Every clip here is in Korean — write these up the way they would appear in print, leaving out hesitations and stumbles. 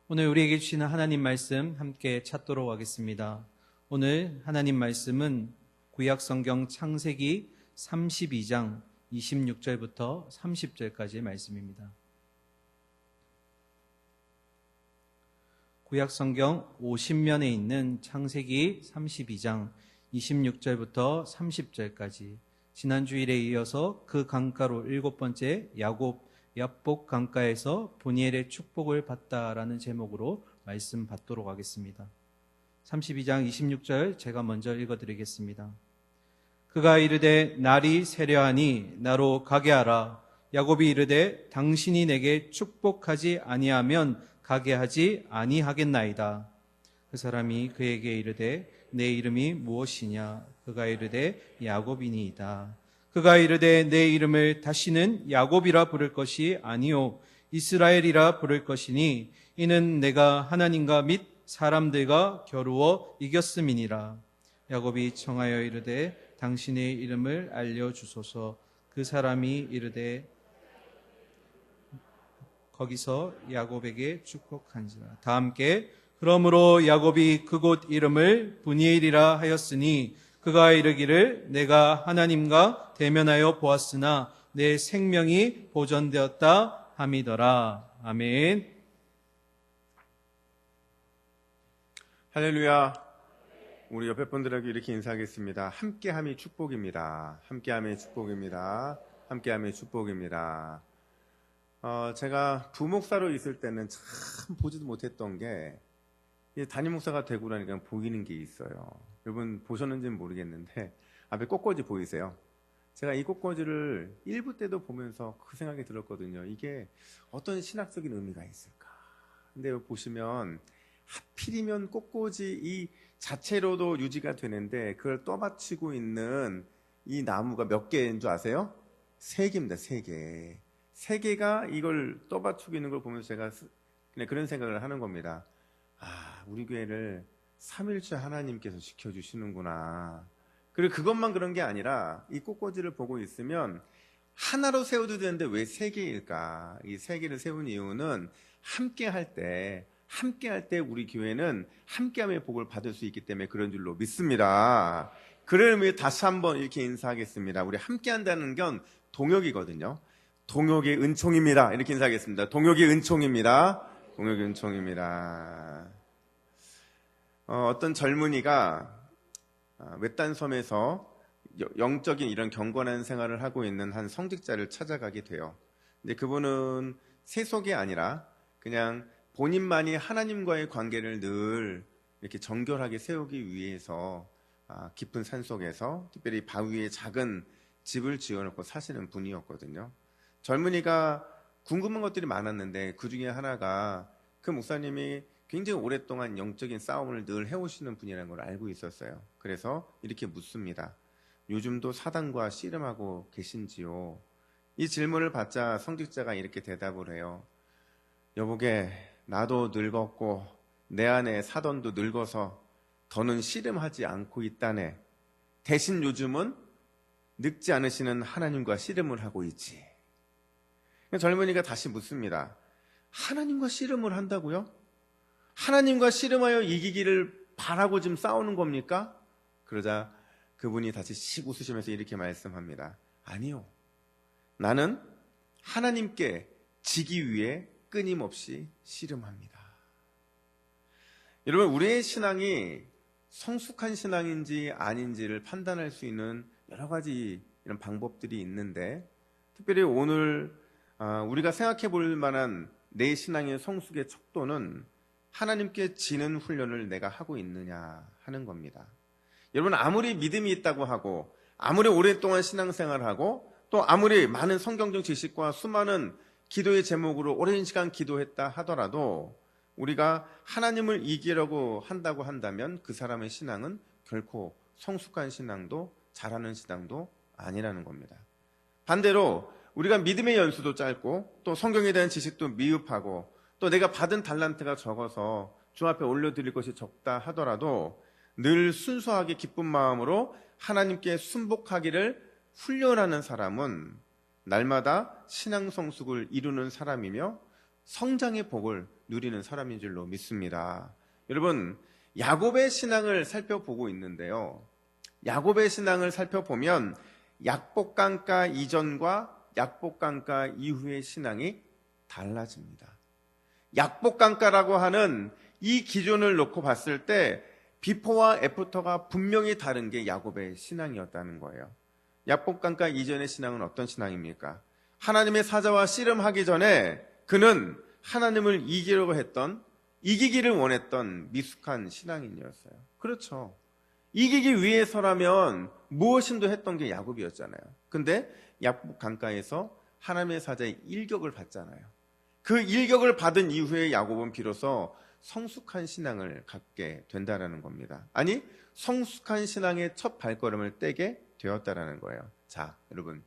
오늘 우리에게 주시는 하나님 말씀 함께 찾도록 하겠습니다. 오늘 하나님 말씀은 구약 성경 창세기 32장 26절부터 30절까지의 말씀입니다. 구약 성경 50면에 있는 창세기 32장 26절부터 30절까지 지난주일에 이어서 그 강가로 7번째 야복 강가에서 보니엘의 축복을 받다라는 제목으로 말씀 받도록 하겠습니다. 32장 26절 제가 먼저 읽어드리겠습니다. 그가 이르되 날이 세려하니 나로 가게 하라. 야곱이 이르되 당신이 내게 축복하지 아니하면 가게 하지 아니하겠나이다. 그 사람이 그에게 이르되 내 이름이 무엇이냐? 그가 이르되 야곱이니이다. 그가 이르되 내 이름을 다시는 야곱이라 부를 것이 아니요 이스라엘이라 부를 것이니 이는 내가 하나님과 및 사람들과 겨루어 이겼음이니라. 야곱이 청하여 이르되 당신의 이름을 알려주소서. 그 사람이 이르되 거기서 야곱에게 축복한지라. 다 함께 그러므로 야곱이 그곳 이름을 브니엘이라 하였으니 그가 이르기를 내가 하나님과 대면하여 보았으나 내 생명이 보존되었다 함이더라. 아멘. 할렐루야. 우리 옆에 분들에게 이렇게 인사하겠습니다. 함께함이 축복입니다. 함께함이 축복입니다. 함께함이 축복입니다. 제가 부목사로 있을 때는 참 보지도 못했던 게 담임 목사가 되고 나니까 보이는 게 있어요. 여러분 보셨는지는 모르겠는데 앞에 꽃꽂이 보이세요? 제가 이 꽃꽂이를 1부 때도 보면서 그 생각이 들었거든요. 이게 어떤 신학적인 의미가 있을까? 근데 여기 보시면 하필이면 꽃꽂이 이 자체로도 유지가 되는데 그걸 떠받치고 있는 이 나무가 몇 개인 줄 아세요? 3개입니다. 3개. 3개가 이걸 떠받치고 있는 걸 보면서 제가 그냥 그런 생각을 하는 겁니다. 우리 교회를 삼일째 하나님께서 지켜주시는구나. 그리고 그것만 그런 게 아니라 이 꽃꽂이를 보고 있으면 하나로 세워도 되는데 왜 3개일까? 이 3개를 세운 이유는 함께 할 때 우리 교회는 함께함의 복을 받을 수 있기 때문에 그런 줄로 믿습니다. 그런 의미에 다시 한번 이렇게 인사하겠습니다. 우리 함께 한다는 건 동역이거든요. 동역의 은총입니다. 이렇게 인사하겠습니다. 동역의 은총입니다. 동역의 은총입니다. 어떤 젊은이가 외딴섬에서 영적인 이런 경건한 생활을 하고 있는 한 성직자를 찾아가게 돼요. 근데 그분은 세속이 아니라 그냥 본인만이 하나님과의 관계를 늘 이렇게 정결하게 세우기 위해서 깊은 산속에서 특별히 바위에 작은 집을 지어놓고 사시는 분이었거든요. 젊은이가 궁금한 것들이 많았는데 그 중에 하나가 그 목사님이 굉장히 오랫동안 영적인 싸움을 늘 해오시는 분이라는 걸 알고 있었어요. 그래서 이렇게 묻습니다. 요즘도 사단과 씨름하고 계신지요? 이 질문을 받자 성직자가 이렇게 대답을 해요. 여보게, 나도 늙었고 내 안에 사단도 늙어서 더는 씨름하지 않고 있다네. 대신 요즘은 늙지 않으시는 하나님과 씨름을 하고 있지. 젊은이가 다시 묻습니다. 하나님과 씨름을 한다고요? 하나님과 씨름하여 이기기를 바라고 지금 싸우는 겁니까? 그러자 그분이 다시 씩 웃으시면서 이렇게 말씀합니다. 아니요. 나는 하나님께 지기 위해 끊임없이 씨름합니다. 여러분, 우리의 신앙이 성숙한 신앙인지 아닌지를 판단할 수 있는 여러 가지 이런 방법들이 있는데 특별히 오늘 우리가 생각해 볼 만한 내 신앙의 성숙의 척도는 하나님께 지는 훈련을 내가 하고 있느냐 하는 겁니다. 여러분, 아무리 믿음이 있다고 하고 아무리 오랫동안 신앙생활을 하고 또 아무리 많은 성경적 지식과 수많은 기도의 제목으로 오랜 시간 기도했다 하더라도 우리가 하나님을 이기려고 한다고 한다면 그 사람의 신앙은 결코 성숙한 신앙도 잘하는 신앙도 아니라는 겁니다. 반대로 우리가 믿음의 연수도 짧고 또 성경에 대한 지식도 미흡하고 또 내가 받은 달란트가 적어서 주 앞에 올려드릴 것이 적다 하더라도 늘 순수하게 기쁜 마음으로 하나님께 순복하기를 훈련하는 사람은 날마다 신앙 성숙을 이루는 사람이며 성장의 복을 누리는 사람인 줄로 믿습니다. 여러분, 야곱의 신앙을 살펴보고 있는데요. 야곱의 신앙을 살펴보면 약복강가 이전과 약복강가 이후의 신앙이 달라집니다. 약복강가라고 하는 이 기준을 놓고 봤을 때 비포와 애프터가 분명히 다른 게 야곱의 신앙이었다는 거예요. 약복강가 이전의 신앙은 어떤 신앙입니까? 하나님의 사자와 씨름하기 전에 그는 하나님을 이기기를 원했던 미숙한 신앙인이었어요. 그렇죠. 이기기 위해서라면 무엇인도 했던 게 야곱이었잖아요. 근데 약복강가에서 하나님의 사자의 일격을 받잖아요. 그 일격을 받은 이후에 야곱은 비로소 성숙한 신앙을 갖게 된다는 겁니다. 아니, 성숙한 신앙의 첫 발걸음을 떼게 되었다는 거예요. 자, 여러분,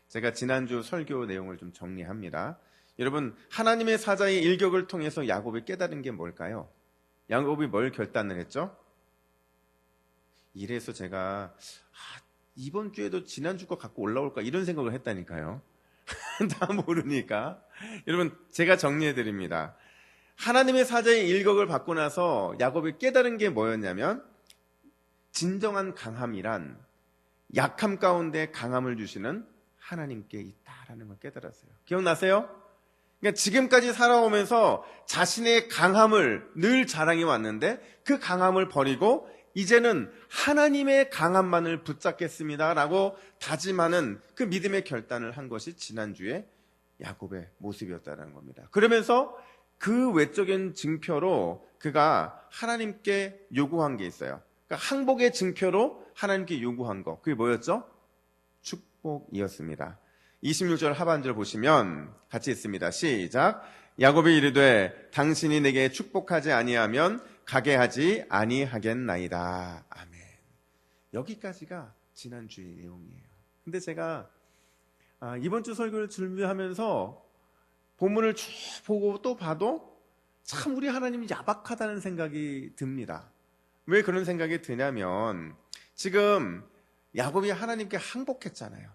제가 지난주 설교 내용을 좀 정리합니다. 여러분, 하나님의 사자의 일격을 통해서 야곱이 깨달은 게 뭘까요? 야곱이 뭘 결단을 했죠? 이래서 제가 이번 주에도 지난주 거 갖고 올라올까 이런 생각을 했다니까요. 다 모르니까. 여러분, 제가 정리해 드립니다. 하나님의 사자의 일격을 받고 나서 야곱이 깨달은 게 뭐였냐면 진정한 강함이란 약함 가운데 강함을 주시는 하나님께 있다라는 걸 깨달았어요. 기억나세요? 그러니까 지금까지 살아오면서 자신의 강함을 늘 자랑해 왔는데 그 강함을 버리고 이제는 하나님의 강함만을 붙잡겠습니다 라고 다짐하는 그 믿음의 결단을 한 것이 지난주에 야곱의 모습이었다는 겁니다. 그러면서 그 외적인 증표로 그가 하나님께 요구한 게 있어요. 그러니까 항복의 증표로 하나님께 요구한 거, 그게 뭐였죠? 축복이었습니다. 26절 하반절 보시면 같이 있습니다. 시작. 야곱이 이르되 당신이 내게 축복하지 아니하면 가게 하지 아니하겠나이다. 아멘. 여기까지가 지난주의 내용이에요. 근데 제가 이번 주 설교를 준비하면서 본문을 쭉 보고 또 봐도 참 우리 하나님이 야박하다는 생각이 듭니다. 왜 그런 생각이 드냐면 지금 야곱이 하나님께 항복했잖아요.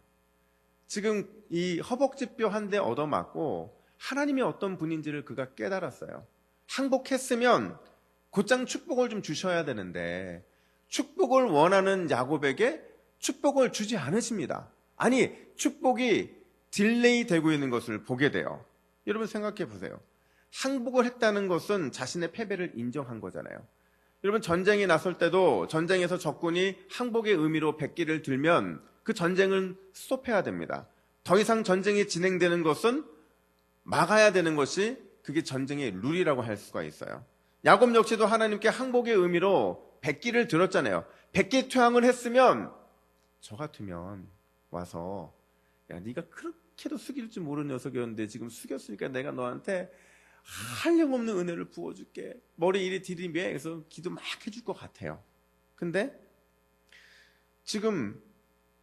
지금 이 허벅지뼈 한 대 얻어맞고 하나님이 어떤 분인지를 그가 깨달았어요. 항복했으면 곧장 축복을 좀 주셔야 되는데 축복을 원하는 야곱에게 축복을 주지 않으십니다. 아니, 축복이 딜레이 되고 있는 것을 보게 돼요. 여러분 생각해 보세요. 항복을 했다는 것은 자신의 패배를 인정한 거잖아요. 여러분 전쟁에 나설 때도 전쟁에서 적군이 항복의 의미로 백기를 들면 그 전쟁은 스톱해야 됩니다. 더 이상 전쟁이 진행되는 것은 막아야 되는 것이 그게 전쟁의 룰이라고 할 수가 있어요. 야곱 역시도 하나님께 항복의 의미로 백기를 들었잖아요. 백기 퇴항을 했으면 저 같으면 와서 야 네가 그렇게도 숙일 줄 모르는 녀석이었는데 지금 숙였으니까 내가 너한테 한량없는 은혜를 부어줄게. 머리 이리 디디며 해서 기도 막 해줄 것 같아요. 근데 지금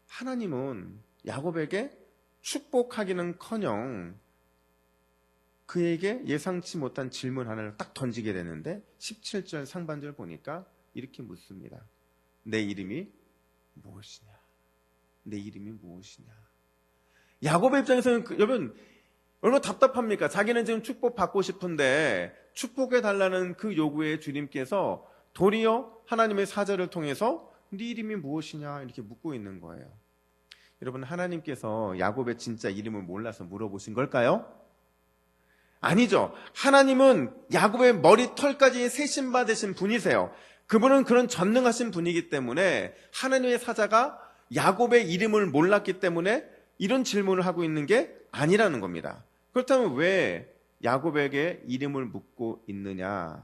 하나님은 야곱에게 축복하기는커녕 그에게 예상치 못한 질문 하나를 딱 던지게 되는데 17절 상반절 보니까 이렇게 묻습니다. 내 이름이 무엇이냐? 내 이름이 무엇이냐? 야곱의 입장에서는 여러분 얼마나 답답합니까? 자기는 지금 축복받고 싶은데 축복해달라는 그 요구에 주님께서 도리어 하나님의 사자를 통해서 네 이름이 무엇이냐 이렇게 묻고 있는 거예요. 여러분 하나님께서 야곱의 진짜 이름을 몰라서 물어보신 걸까요? 아니죠. 하나님은 야곱의 머리털까지 세심받으신 분이세요. 그분은 그런 전능하신 분이기 때문에 하나님의 사자가 야곱의 이름을 몰랐기 때문에 이런 질문을 하고 있는 게 아니라는 겁니다. 그렇다면 왜 야곱에게 이름을 묻고 있느냐?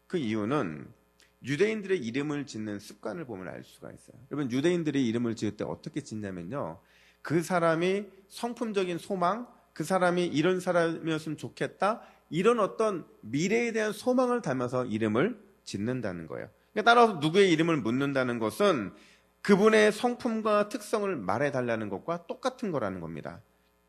그 이유는 유대인들의 이름을 짓는 습관을 보면 알 수가 있어요. 여러분 유대인들이 이름을 지을 때 어떻게 짓냐면요. 그 사람이 성품적인 소망, 그 사람이 이런 사람이었으면 좋겠다, 이런 어떤 미래에 대한 소망을 담아서 이름을 짓는다는 거예요. 그러니까 따라서 누구의 이름을 묻는다는 것은 그분의 성품과 특성을 말해달라는 것과 똑같은 거라는 겁니다.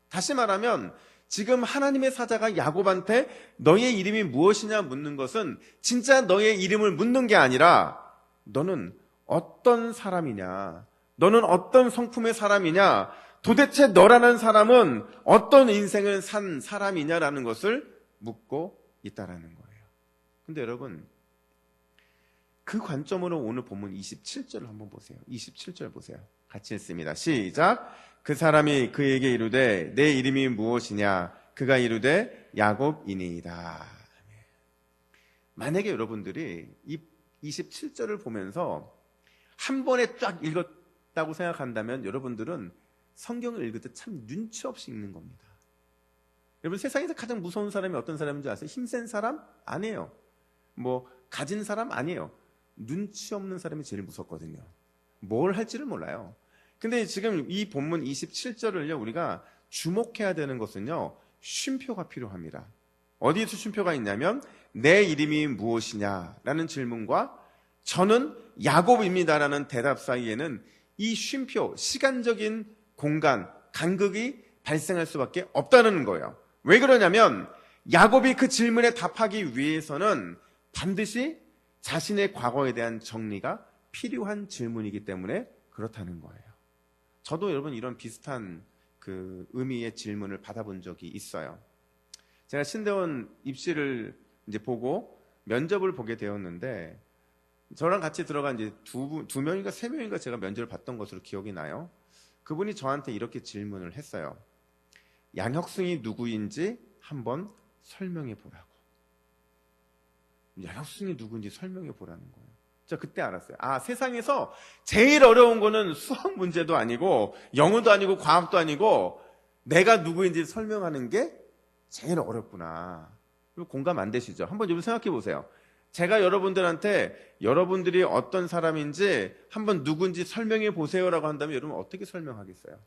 다시 말하면 지금 하나님의 사자가 야곱한테 너의 이름이 무엇이냐 묻는 것은 진짜 너의 이름을 묻는 게 아니라 너는 어떤 사람이냐, 너는 어떤 성품의 사람이냐, 도대체 너라는 사람은 어떤 인생을 산 사람이냐라는 것을 묻고 있다라는 거예요. 근데 여러분, 그 관점으로 오늘 본문 27절을 한번 보세요. 27절 보세요. 같이 읽습니다. 시작. 그 사람이 그에게 이르되 내 이름이 무엇이냐? 그가 이르되 야곱이니이다. 만약에 여러분들이 이 27절을 보면서 한 번에 쫙 읽었다고 생각한다면 여러분들은 성경을 읽을 때 참 눈치 없이 읽는 겁니다. 여러분, 세상에서 가장 무서운 사람이 어떤 사람인 줄 아세요? 힘센 사람? 아니에요. 뭐 가진 사람? 아니에요. 눈치 없는 사람이 제일 무섭거든요. 뭘 할지를 몰라요. 근데 지금 이 본문 27절을요, 우리가 주목해야 되는 것은요, 쉼표가 필요합니다. 어디에서 쉼표가 있냐면 내 이름이 무엇이냐라는 질문과 저는 야곱입니다라는 대답 사이에는 이 쉼표, 시간적인 공간, 간극이 발생할 수밖에 없다는 거예요. 왜 그러냐면 야곱이 그 질문에 답하기 위해서는 반드시 자신의 과거에 대한 정리가 필요한 질문이기 때문에 그렇다는 거예요. 저도 여러분 이런 비슷한 그 의미의 질문을 받아본 적이 있어요. 제가 신대원 입시를 이제 보고 면접을 보게 되었는데 저랑 같이 들어간 이제 두 명인가 세 명인가 제가 면접을 봤던 것으로 기억이 나요. 그분이 저한테 이렇게 질문을 했어요. 양혁승이 누구인지 한번 설명해 보라고. 양혁승이 누구인지 설명해 보라는 거예요. 저 그때 알았어요. 아, 세상에서 제일 어려운 거는 수학 문제도 아니고 영어도 아니고 과학도 아니고 내가 누구인지 설명하는 게 제일 어렵구나. 공감 안 되시죠? 한번 좀 생각해 보세요. 제가 여러분들한테 여러분들이 어떤 사람인지 한번 누군지 설명해 보세요라고 한다면 여러분 어떻게 설명하겠어요?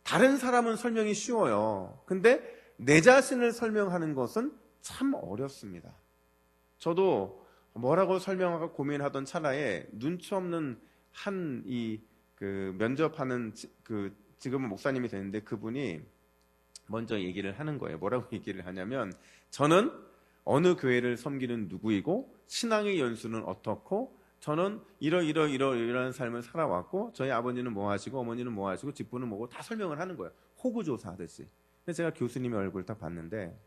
다른 사람은 설명이 쉬워요. 근데 내 자신을 설명하는 것은 참 어렵습니다. 저도 뭐라고 설명하고 고민하던 찰나에 눈치 없는 한 그 면접하는 지금은 목사님이 되는데 그분이 먼저 얘기를 하는 거예요. 뭐라고 얘기를 하냐면 저는 어느 교회를 섬기는 누구이고 신앙의 연수는 어떻고 저는 이러한 삶을 살아왔고 저희 아버지는 뭐 하시고 어머니는 뭐 하시고 집부는 뭐고 다 설명을 하는 거예요. 호구조사 하듯이. 근데 제가 교수님의 얼굴을 딱 봤는데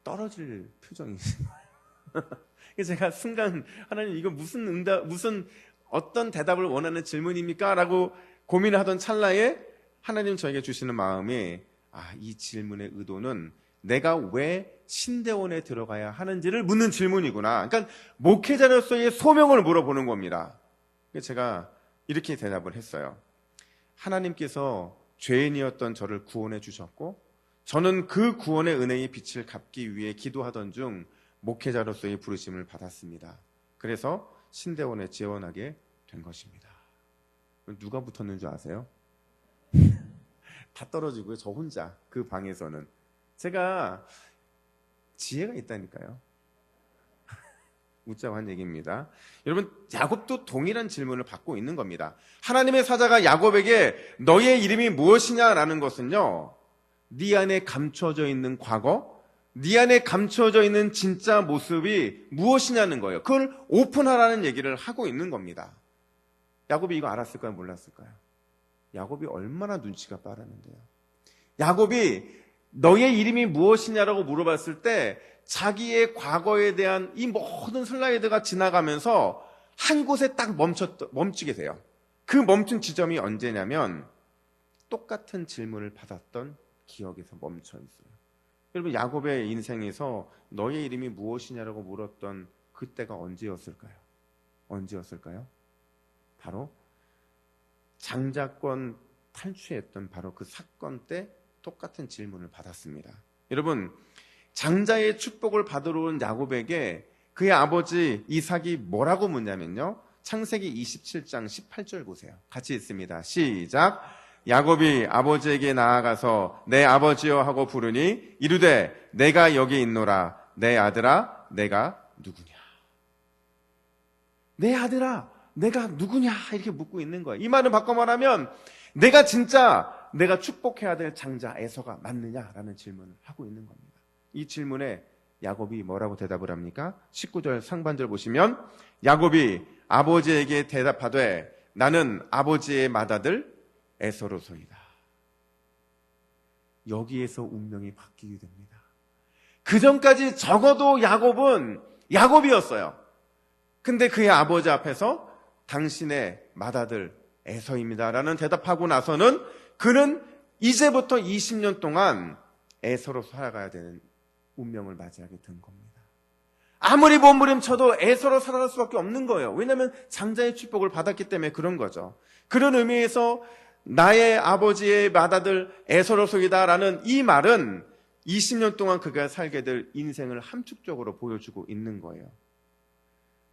떨어질 표정이신 거예요. 그래서 제가 순간 하나님 이거 무슨 어떤 대답을 원하는 질문입니까? 라고 고민을 하던 찰나에 하나님 저에게 주시는 마음이 이 질문의 의도는 내가 왜 신대원에 들어가야 하는지를 묻는 질문이구나. 그러니까 목회자로서의 소명을 물어보는 겁니다. 그래서 제가 이렇게 대답을 했어요. 하나님께서 죄인이었던 저를 구원해 주셨고 저는 그 구원의 은혜의 빛을 갚기 위해 기도하던 중 목회자로서의 부르심을 받았습니다. 그래서 신대원에 지원하게 된 것입니다. 누가 붙었는 줄 아세요? 다 떨어지고요. 저 혼자 그 방에서는. 제가 지혜가 있다니까요. 웃자고 한 얘기입니다. 여러분, 야곱도 동일한 질문을 받고 있는 겁니다. 하나님의 사자가 야곱에게 너의 이름이 무엇이냐라는 것은요, 네 안에 감춰져 있는 과거, 네 안에 감춰져 있는 진짜 모습이 무엇이냐는 거예요. 그걸 오픈하라는 얘기를 하고 있는 겁니다. 야곱이 이거 알았을까요? 몰랐을까요? 야곱이 얼마나 눈치가 빠르는데요. 야곱이 너의 이름이 무엇이냐라고 물어봤을 때 자기의 과거에 대한 이 모든 슬라이드가 지나가면서 한 곳에 딱 멈추게 돼요. 그 멈춘 지점이 언제냐면 똑같은 질문을 받았던 기억에서 멈춰 있어요. 여러분, 야곱의 인생에서 너의 이름이 무엇이냐라고 물었던 그때가 언제였을까요? 바로 장자권 탈취했던 바로 그 사건 때 똑같은 질문을 받았습니다. 여러분, 장자의 축복을 받으러 온 야곱에게 그의 아버지 이삭이 뭐라고 묻냐면요, 창세기 27장 18절 보세요. 같이 읽습니다. 시작. 야곱이 아버지에게 나아가서 내 아버지여 하고 부르니 이르되 내가 여기 있노라. 내 아들아 내가 누구냐. 내 아들아 내가 누구냐 이렇게 묻고 있는 거예요. 이 말은 바꿔 말하면 내가 축복해야 될 장자 에서가 맞느냐라는 질문을 하고 있는 겁니다. 이 질문에 야곱이 뭐라고 대답을 합니까? 19절 상반절 보시면 야곱이 아버지에게 대답하되 나는 아버지의 맏아들 에서로소이다. 여기에서 운명이 바뀌게 됩니다. 그 전까지 적어도 야곱은 야곱이었어요. 근데 그의 아버지 앞에서 당신의 맏아들 에서입니다 라는 대답하고 나서는 그는 이제부터 20년 동안 에서로 살아가야 되는 운명을 맞이하게 된 겁니다. 아무리 몸부림쳐도 에서로 살아갈 수밖에 없는 거예요. 왜냐하면 장자의 축복을 받았기 때문에 그런 거죠. 그런 의미에서 나의 아버지의 맏아들 에서로서이다라는 이 말은 20년 동안 그가 살게 될 인생을 함축적으로 보여주고 있는 거예요.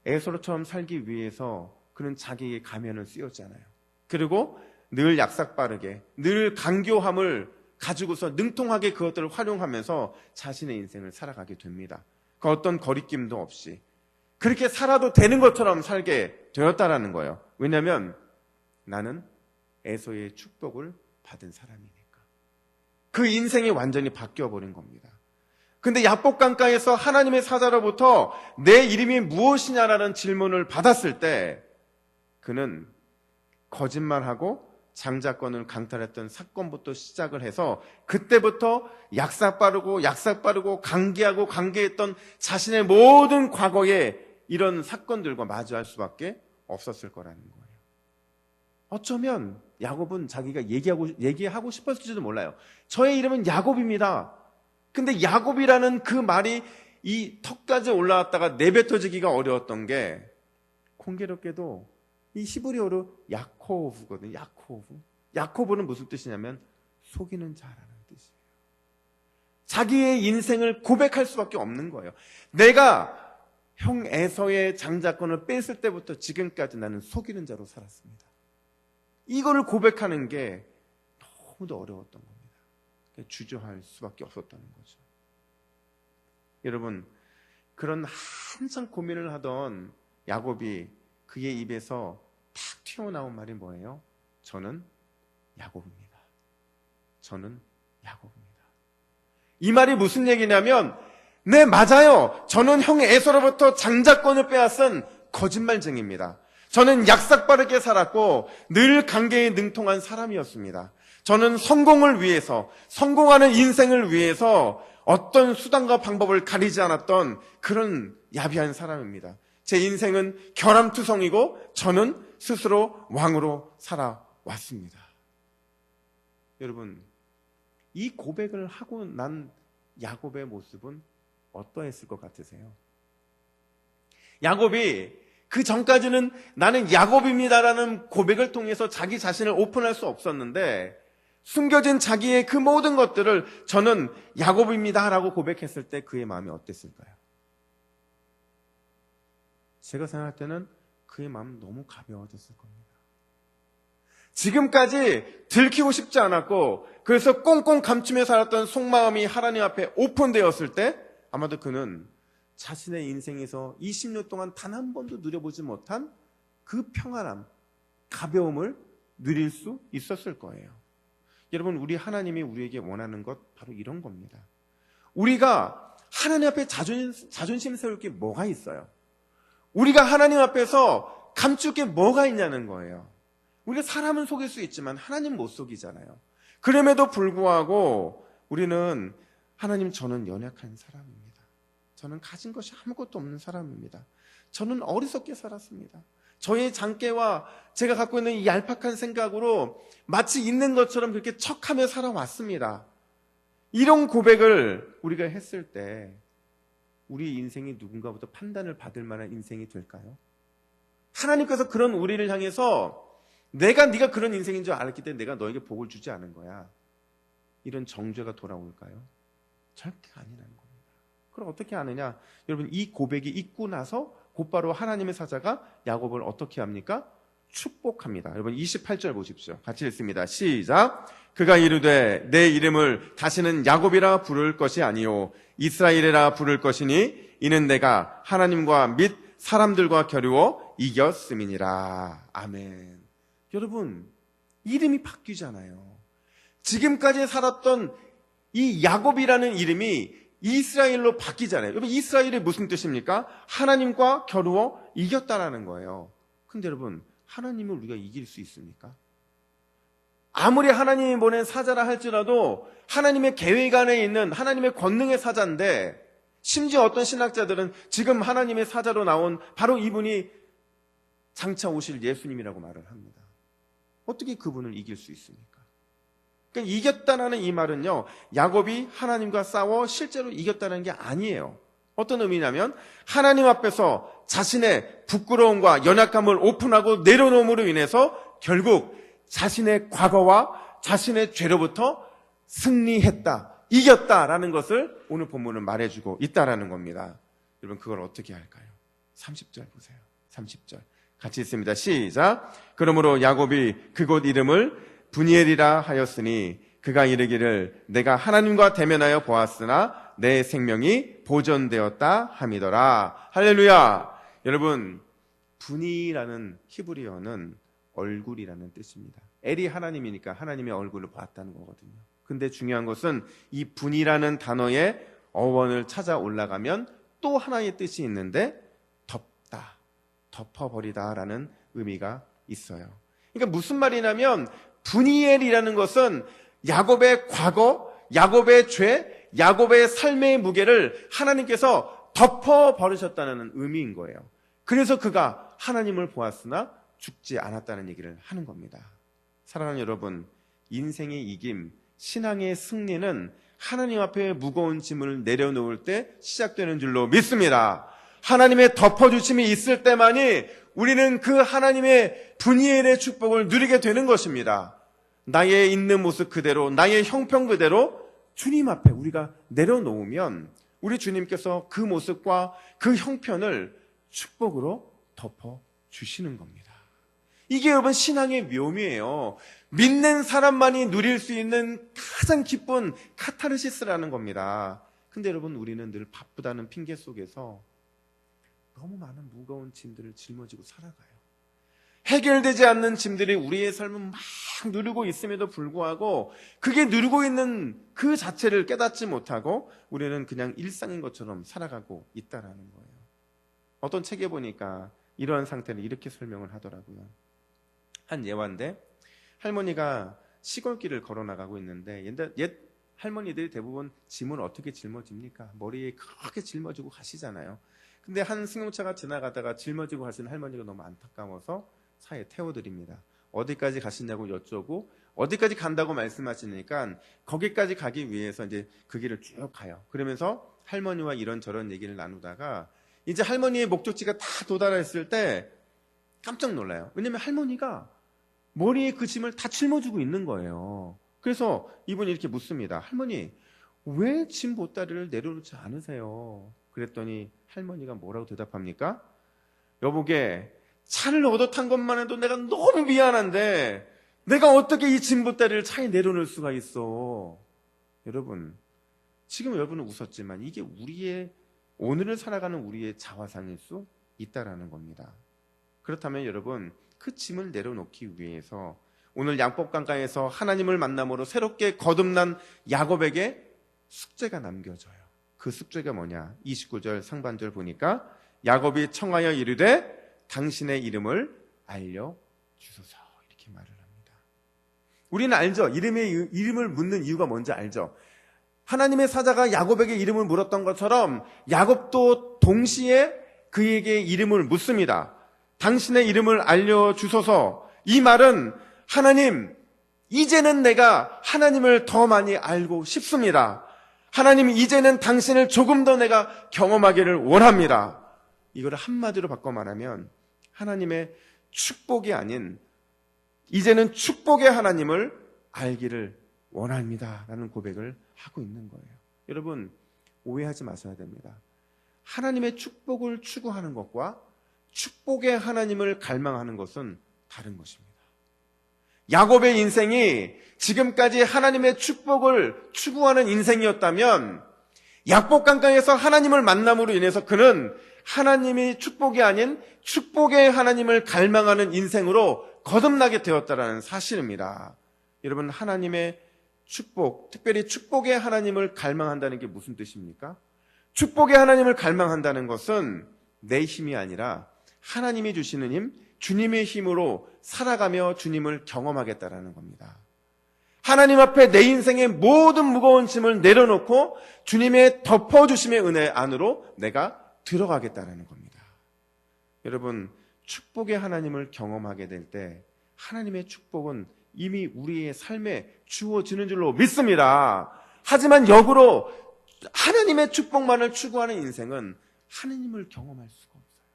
에서로처럼 살기 위해서 그는 자기의 가면을 씌웠잖아요. 그리고 늘 약삭빠르게, 늘 강교함을 가지고서 능통하게 그것들을 활용하면서 자신의 인생을 살아가게 됩니다. 그 어떤 거리낌도 없이 그렇게 살아도 되는 것처럼 살게 되었다라는 거예요. 왜냐하면 나는 에서의 축복을 받은 사람이니까. 그 인생이 완전히 바뀌어버린 겁니다. 근데 야복 강가에서 하나님의 사자로부터 내 이름이 무엇이냐라는 질문을 받았을 때 그는 거짓말하고 장자권을 강탈했던 사건부터 시작을 해서 그때부터 약삭빠르고 강개했던 자신의 모든 과거의 이런 사건들과 마주할 수밖에 없었을 거라는 거예요. 어쩌면 야곱은 자기가 얘기하고 싶었을지도 몰라요. 저의 이름은 야곱입니다. 근데 야곱이라는 그 말이 이 턱까지 올라왔다가 내뱉어지기가 어려웠던 게 공교롭게도 이 히브리어로 야코브거든요. 야코브는 무슨 뜻이냐면 속이는 자라는 뜻이에요. 자기의 인생을 고백할 수밖에 없는 거예요. 내가 형 에서의 장자권을 뺐을 때부터 지금까지 나는 속이는 자로 살았습니다. 이거를 고백하는 게 너무도 어려웠던 겁니다. 주저할 수밖에 없었다는 거죠. 여러분, 그런 한참 고민을 하던 야곱이 그의 입에서 탁 튀어나온 말이 뭐예요? 저는 야곱입니다. 저는 야곱입니다. 이 말이 무슨 얘기냐면 네, 맞아요. 저는 형 에서로부터 장자권을 빼앗은 거짓말쟁이입니다. 저는 약삭빠르게 살았고 늘 관계에 능통한 사람이었습니다. 저는 성공을 위해서, 성공하는 인생을 위해서 어떤 수단과 방법을 가리지 않았던 그런 야비한 사람입니다. 제 인생은 결함투성이고 저는 스스로 왕으로 살아왔습니다. 여러분, 이 고백을 하고 난 야곱의 모습은 어떠했을 것 같으세요? 야곱이 그 전까지는 나는 야곱입니다라는 고백을 통해서 자기 자신을 오픈할 수 없었는데 숨겨진 자기의 그 모든 것들을 저는 야곱입니다라고 고백했을 때 그의 마음이 어땠을까요? 제가 생각할 때는 그의 마음은 너무 가벼워졌을 겁니다. 지금까지 들키고 싶지 않았고 그래서 꽁꽁 감추며 살았던 속마음이 하나님 앞에 오픈되었을 때 아마도 그는 자신의 인생에서 20년 동안 단 한 번도 누려보지 못한 그 평안함, 가벼움을 누릴 수 있었을 거예요. 여러분, 우리 하나님이 우리에게 원하는 것 바로 이런 겁니다. 우리가 하나님 앞에 자존심 세울 게 뭐가 있어요? 우리가 하나님 앞에서 감출 게 뭐가 있냐는 거예요. 우리가 사람은 속일 수 있지만 하나님 못 속이잖아요. 그럼에도 불구하고 우리는 하나님, 저는 연약한 사람입니다. 저는 가진 것이 아무것도 없는 사람입니다. 저는 어리석게 살았습니다. 저의 장깨와 제가 갖고 있는 이 얄팍한 생각으로 마치 있는 것처럼 그렇게 척하며 살아왔습니다. 이런 고백을 우리가 했을 때 우리 인생이 누군가부터 판단을 받을 만한 인생이 될까요? 하나님께서 그런 우리를 향해서 네가 그런 인생인 줄 알았기 때문에 내가 너에게 복을 주지 않은 거야, 이런 정죄가 돌아올까요? 절대 아니라는 겁니다. 그럼 어떻게 하느냐? 여러분, 이 고백이 있고 나서 곧바로 하나님의 사자가 야곱을 어떻게 합니까? 축복합니다. 여러분 28절 보십시오. 같이 읽습니다. 시작. 그가 이르되 내 이름을 다시는 야곱이라 부를 것이 아니요 이스라엘이라 부를 것이니 이는 내가 하나님과 및 사람들과 겨루어 이겼음이니라. 아멘. 여러분, 이름이 바뀌잖아요. 지금까지 살았던 이 야곱이라는 이름이 이스라엘로 바뀌잖아요. 여러분, 이스라엘이 무슨 뜻입니까? 하나님과 겨루어 이겼다라는 거예요. 근데 여러분, 하나님을 우리가 이길 수 있습니까? 아무리 하나님이 보낸 사자라 할지라도 하나님의 계획 안에 있는 하나님의 권능의 사자인데, 심지어 어떤 신학자들은 지금 하나님의 사자로 나온 바로 이분이 장차 오실 예수님이라고 말을 합니다. 어떻게 그분을 이길 수 있습니까? 그러니까 이겼다는 이 말은요, 야곱이 하나님과 싸워 실제로 이겼다는 게 아니에요. 어떤 의미냐면 하나님 앞에서 자신의 부끄러움과 연약함을 오픈하고 내려놓음으로 인해서 결국 자신의 과거와 자신의 죄로부터 승리했다, 이겼다라는 것을 오늘 본문은 말해주고 있다라는 겁니다. 여러분, 그걸 어떻게 할까요? 30절 보세요. 30절 같이 읽습니다. 시작. 그러므로 야곱이 그곳 이름을 브니엘이라 하였으니 그가 이르기를 내가 하나님과 대면하여 보았으나 내 생명이 보존되었다 함이더라. 할렐루야. 여러분, 분이라는 히브리어는 얼굴이라는 뜻입니다. 엘이 하나님이니까 하나님의 얼굴을 봤다는 거거든요. 근데 중요한 것은 이 분이라는 단어의 어원을 찾아 올라가면 또 하나의 뜻이 있는데 덮다, 덮어버리다라는 의미가 있어요. 그러니까 무슨 말이냐면 브니엘이라는 것은 야곱의 과거, 야곱의 죄, 야곱의 삶의 무게를 하나님께서 덮어버리셨다는 의미인 거예요. 그래서 그가 하나님을 보았으나 죽지 않았다는 얘기를 하는 겁니다. 사랑하는 여러분, 인생의 이김, 신앙의 승리는 하나님 앞에 무거운 짐을 내려놓을 때 시작되는 줄로 믿습니다. 하나님의 덮어주심이 있을 때만이 우리는 그 하나님의 브니엘의 축복을 누리게 되는 것입니다. 나의 있는 모습 그대로, 나의 형편 그대로 주님 앞에 우리가 내려놓으면 우리 주님께서 그 모습과 그 형편을 축복으로 덮어주시는 겁니다. 이게 여러분 신앙의 묘미예요. 믿는 사람만이 누릴 수 있는 가장 기쁜 카타르시스라는 겁니다. 근데 여러분, 우리는 늘 바쁘다는 핑계 속에서 너무 많은 무거운 짐들을 짊어지고 살아가요. 해결되지 않는 짐들이 우리의 삶을 막 누르고 있음에도 불구하고 그게 누르고 있는 그 자체를 깨닫지 못하고 우리는 그냥 일상인 것처럼 살아가고 있다라는 거예요. 어떤 책에 보니까 이러한 상태를 이렇게 설명을 하더라고요. 한 예화인데, 할머니가 시골길을 걸어 나가고 있는데 옛 할머니들이 대부분 짐을 어떻게 짊어집니까? 머리에 크게 짊어지고 가시잖아요. 근데 한 승용차가 지나가다가 짊어지고 가시는 할머니가 너무 안타까워서 차에 태워드립니다. 어디까지 가시냐고 여쭤고 어디까지 간다고 말씀하시니까 거기까지 가기 위해서 이제 그 길을 쭉 가요. 그러면서 할머니와 이런저런 얘기를 나누다가 이제 할머니의 목적지가 다 도달했을 때 깜짝 놀라요. 왜냐면 할머니가 머리에 그 짐을 다 짊어지고 있는 거예요. 그래서 이분이 이렇게 묻습니다. 할머니, 왜 짐 보따리를 내려놓지 않으세요? 그랬더니 할머니가 뭐라고 대답합니까? 여보게, 차를 얻어 탄 것만 해도 내가 너무 미안한데 내가 어떻게 이 짐 보따리를 차에 내려놓을 수가 있어? 여러분, 지금 여러분은 웃었지만 이게 우리의 오늘을 살아가는 우리의 자화상일 수 있다라는 겁니다. 그렇다면 여러분, 그 짐을 내려놓기 위해서 오늘 양법강가에서 하나님을 만남으로 새롭게 거듭난 야곱에게 숙제가 남겨져요. 그 숙제가 뭐냐? 29절 상반절 보니까 야곱이 청하여 이르되 당신의 이름을 알려주소서, 이렇게 말을 합니다. 우리는 알죠? 이름을 묻는 이유가 뭔지 알죠? 하나님의 사자가 야곱에게 이름을 물었던 것처럼 야곱도 동시에 그에게 이름을 묻습니다. 당신의 이름을 알려주소서. 이 말은 하나님, 이제는 내가 하나님을 더 많이 알고 싶습니다. 하나님, 이제는 당신을 조금 더 내가 경험하기를 원합니다. 이걸 한마디로 바꿔 말하면 하나님의 축복이 아닌 이제는 축복의 하나님을 알기를 원합니다 라는 고백을 하고 있는 거예요. 여러분, 오해하지 마셔야 됩니다. 하나님의 축복을 추구하는 것과 축복의 하나님을 갈망하는 것은 다른 것입니다. 야곱의 인생이 지금까지 하나님의 축복을 추구하는 인생이었다면 약복강가에서 하나님을 만남으로 인해서 그는 하나님의 축복이 아닌 축복의 하나님을 갈망하는 인생으로 거듭나게 되었다는 사실입니다. 여러분, 하나님의 축복, 특별히 축복의 하나님을 갈망한다는 게 무슨 뜻입니까? 축복의 하나님을 갈망한다는 것은 내 힘이 아니라 하나님이 주시는 힘, 주님의 힘으로 살아가며 주님을 경험하겠다라는 겁니다. 하나님 앞에 내 인생의 모든 무거운 짐을 내려놓고 주님의 덮어주심의 은혜 안으로 내가 들어가겠다는 겁니다. 여러분, 축복의 하나님을 경험하게 될 때 하나님의 축복은 이미 우리의 삶에 주어지는 줄로 믿습니다. 하지만 역으로 하나님의 축복만을 추구하는 인생은 하나님을 경험할 수가 없어요.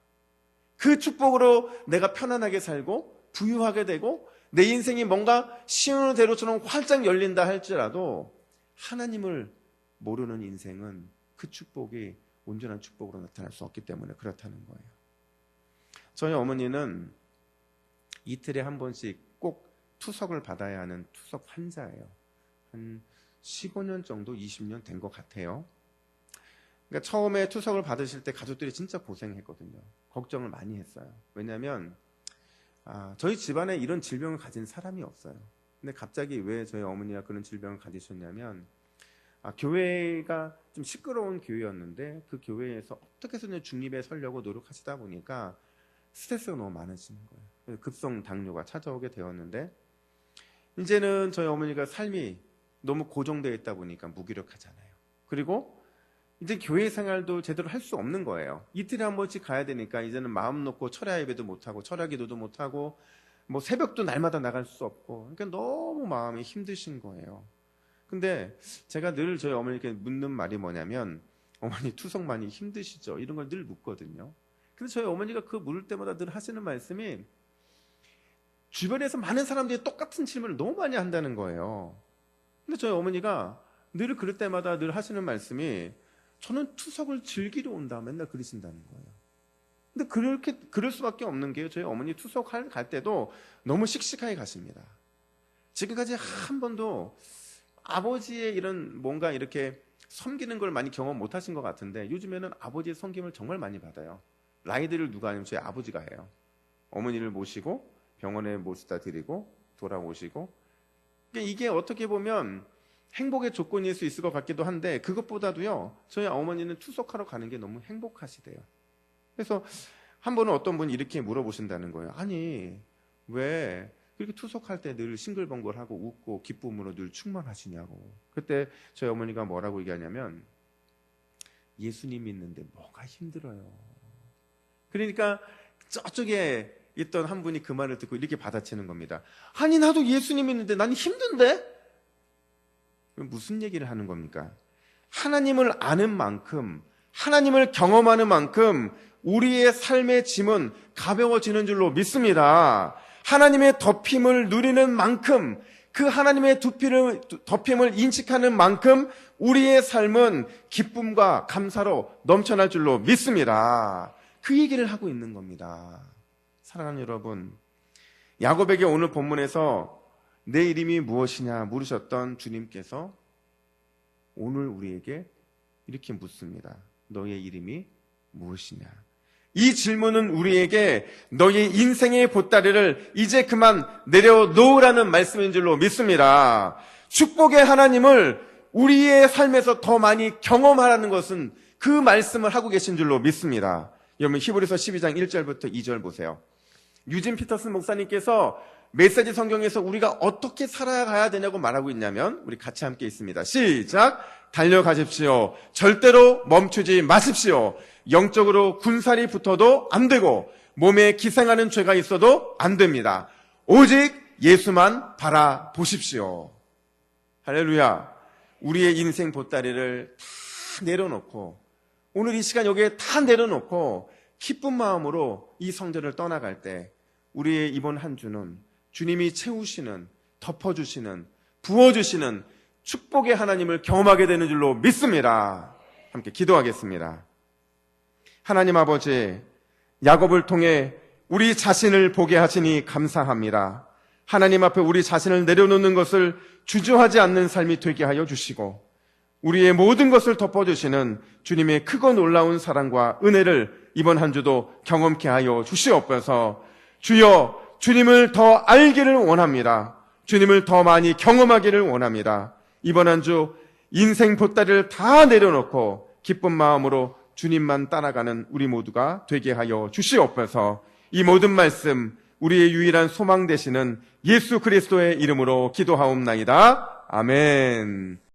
그 축복으로 내가 편안하게 살고 부유하게 되고 내 인생이 뭔가 시원한 대로처럼 활짝 열린다 할지라도 하나님을 모르는 인생은 그 축복이 온전한 축복으로 나타날 수 없기 때문에 그렇다는 거예요. 저희 어머니는 이틀에 한 번씩 꼭 투석을 받아야 하는 투석 환자예요. 한 15년 정도, 20년 된 것 같아요. 그러니까 처음에 투석을 받으실 때 가족들이 진짜 고생했거든요. 걱정을 많이 했어요. 왜냐하면 저희 집안에 이런 질병을 가진 사람이 없어요. 근데 갑자기 왜 저희 어머니가 그런 질병을 가지셨냐면 교회가 좀 시끄러운 교회였는데 그 교회에서 어떻게 해서든 중립에 서려고 노력하시다 보니까 스트레스가 너무 많으시는 거예요. 그래서 급성 당뇨가 찾아오게 되었는데 이제는 저희 어머니가 삶이 너무 고정되어 있다 보니까 무기력하잖아요. 그리고 이제 교회 생활도 제대로 할 수 없는 거예요. 이틀에 한 번씩 가야 되니까 이제는 마음 놓고 철야 예배도 못하고 철야 기도도 못하고 뭐 새벽도 날마다 나갈 수 없고 그러니까 너무 마음이 힘드신 거예요. 근데 제가 늘 저희 어머니께 묻는 말이 뭐냐면 어머니 투석 많이 힘드시죠? 이런 걸 늘 묻거든요. 근데 저희 어머니가 그 물을 때마다 늘 하시는 말씀이 주변에서 많은 사람들이 똑같은 질문을 너무 많이 한다는 거예요. 근데 저희 어머니가 늘 그럴 때마다 늘 하시는 말씀이 저는 투석을 즐기러 온다 맨날 그러신다는 거예요. 근데 그럴 수밖에 없는 게 저희 어머니 투석 갈 때도 너무 씩씩하게 가십니다. 지금까지 한 번도 아버지의 이런 뭔가 이렇게 섬기는 걸 많이 경험 못 하신 것 같은데 요즘에는 아버지의 섬김을 정말 많이 받아요. 라이드를 누가 하냐면 저희 아버지가 해요. 어머니를 모시고 병원에 모시다 드리고 돌아오시고 이게 어떻게 보면 행복의 조건일 수 있을 것 같기도 한데 그것보다도요 저희 어머니는 투석하러 가는 게 너무 행복하시대요. 그래서 한 번은 어떤 분이 이렇게 물어보신다는 거예요. 아니 왜 그렇게 투석할 때 늘 싱글벙글하고 웃고 기쁨으로 늘 충만하시냐고. 그때 저희 어머니가 뭐라고 얘기하냐면 예수님 믿는데 뭐가 힘들어요. 그러니까 저쪽에 있던 한 분이 그 말을 듣고 이렇게 받아치는 겁니다. 아니 나도 예수님 믿는데 난 힘든데? 그럼 무슨 얘기를 하는 겁니까? 하나님을 아는 만큼 하나님을 경험하는 만큼 우리의 삶의 짐은 가벼워지는 줄로 믿습니다. 하나님의 덮임을 누리는 만큼 그 하나님의 덮임을 인식하는 만큼 우리의 삶은 기쁨과 감사로 넘쳐날 줄로 믿습니다. 그 얘기를 하고 있는 겁니다. 사랑하는 여러분, 야곱에게 오늘 본문에서 내 이름이 무엇이냐 물으셨던 주님께서 오늘 우리에게 이렇게 묻습니다. 너의 이름이 무엇이냐? 이 질문은 우리에게 너의 인생의 보따리를 이제 그만 내려놓으라는 말씀인 줄로 믿습니다. 축복의 하나님을 우리의 삶에서 더 많이 경험하라는 것은 그 말씀을 하고 계신 줄로 믿습니다. 여러분 히브리서 12장 1절부터 2절 보세요. 유진 피터슨 목사님께서 메시지 성경에서 우리가 어떻게 살아가야 되냐고 말하고 있냐면 우리 같이 함께 있습니다. 시작! 달려가십시오. 절대로 멈추지 마십시오. 영적으로 군살이 붙어도 안 되고 몸에 기생하는 죄가 있어도 안 됩니다. 오직 예수만 바라보십시오. 할렐루야. 우리의 인생 보따리를 다 내려놓고 오늘 이 시간 여기에 다 내려놓고 기쁜 마음으로 이 성전을 떠나갈 때 우리의 이번 한 주는 주님이 채우시는, 덮어주시는, 부어주시는 축복의 하나님을 경험하게 되는 줄로 믿습니다. 함께 기도하겠습니다. 하나님 아버지, 야곱을 통해 우리 자신을 보게 하시니 감사합니다. 하나님 앞에 우리 자신을 내려놓는 것을 주저하지 않는 삶이 되게 하여 주시고 우리의 모든 것을 덮어주시는 주님의 크고 놀라운 사랑과 은혜를 이번 한 주도 경험케 하여 주시옵소서. 주여, 주님을 더 알기를 원합니다. 주님을 더 많이 경험하기를 원합니다. 이번 한 주 인생 보따리를 다 내려놓고 기쁜 마음으로 주님만 따라가는 우리 모두가 되게 하여 주시옵소서. 이 모든 말씀 우리의 유일한 소망 되시는 예수 그리스도의 이름으로 기도하옵나이다. 아멘.